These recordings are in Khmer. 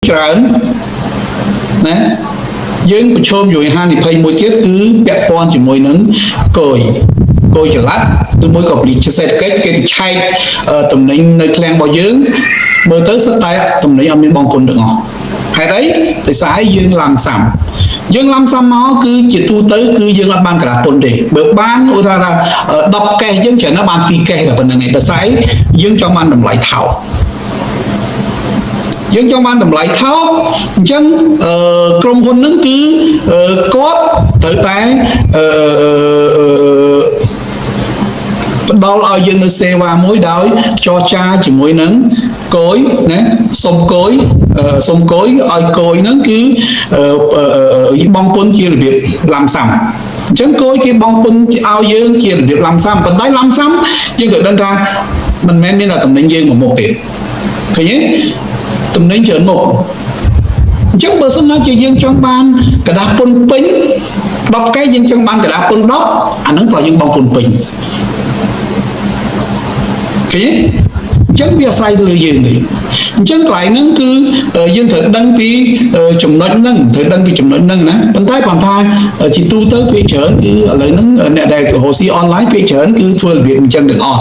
ច្រើនណាយើងប្រឈមជាមួយហានិភ័យមួយទៀតគឺពាក់ព័ន្ធជាមួយនឹងគយចល័តឬមួយក៏ពលិចសេដ្ឋកិច្ចគេទៅឆែកតំណែងនៅឃ្លាំងរបស់យើងមើលទៅសិតតែតំណែងអត់មានបងប្អូនទាំងអស់ហេតុអីដោយសារយើងឡាំសាំមកគឺជាទូទៅគឺយើងអត់បានក្រាបពុនទេបើបានឧទាហរណ៍ថា10កេសយើងច្រើនណាស់បាន2កេសតែប៉ុណ្្នឹងឯងដោយសារយើងចង់បានតម្លៃថោកអញ្ចឹងក្រុមហ៊ុនហ្នឹងគឺគាត់ត្រូវតែផ្ដល់ឲ្យយើងនៅសេវាមួយដោយចរចាជាមួយនឹងគយណាសុំគយឲ្យគយហ្នឹងគឺបងពុនជារបៀបឡាំសាំអញ្ចឹងគយគេបងពុនឲ្យយើងជារបៀបឡាំសាំប៉ុន្តែឡាំសាំយើងត្រូវដឹងថាមិនមែនមានតែតំណែងយើងមួយមុខទេឃើញទេតំណែងច្រើនមុខអញ្ចឹងបើសិនណាជាយើងចង់បានกระดาษពុនពេញ10កែយើងចង់បានកระดาษពុន10អាហ្នឹងក៏យើងបងពុនពេញឃើញទេអញ្ចឹងវាអាស្រ័យទៅលើយើងនេះអញ្ចឹងកន្លែងហ្នឹងគឺយើងត្រូវដឹងពីចំណុចហ្នឹងណាប៉ុន្តែគាត់ថាជាទូទៅភាគច្រើនគឺឥឡូវហ្នឹងអ្នកដែលរកស៊ីអនឡាញភាគច្រើនគឺធ្វើរបៀបអញ្ចឹងទាំងអស់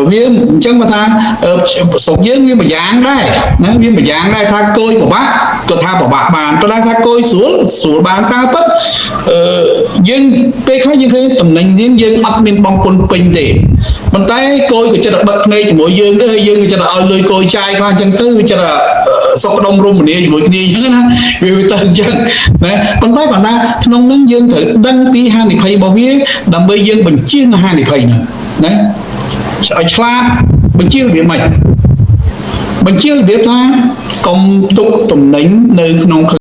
វាអញ្ចឹងគាត់ថាស្រុកយើងវាមួយយ៉ាងដែរណាវាមួយយ៉ាងដែរថាគយពិបាកគាត់ថាពិបាកបានប៉ុន្តែថាគយស្រួលបានតើពិតយើងពេលខ្លះយើងឃើញតំណែងយើងអត់មានបងពុនពេញទេប៉ុន្តែគយក៏ចិត្តតែបិទភ្នែកជាមួយយើងទៅហើយយើងក៏ចិត្តឲ្យលុយគយចាយខ្លះអញ្ចឹងទៅវាចិត្តសុខដុមរមនាជាមួយគ្នាអញ្ចឹងណាវាទៅអញ្ចឹងណាប៉ុន្តែគាត់ថាក្នុងនោះយើងត្រូវដឹងពីហានិភ័យរបស់វាដើម្បីយើងបញ្ជៀសនៅហានិភ័យហ្នឹងណាឲ្យឆ្លាតបញ្ជៀសរបៀបម៉េចបញ្ជៀសរបៀបថាកុំទុកតំណែងនៅក្នុង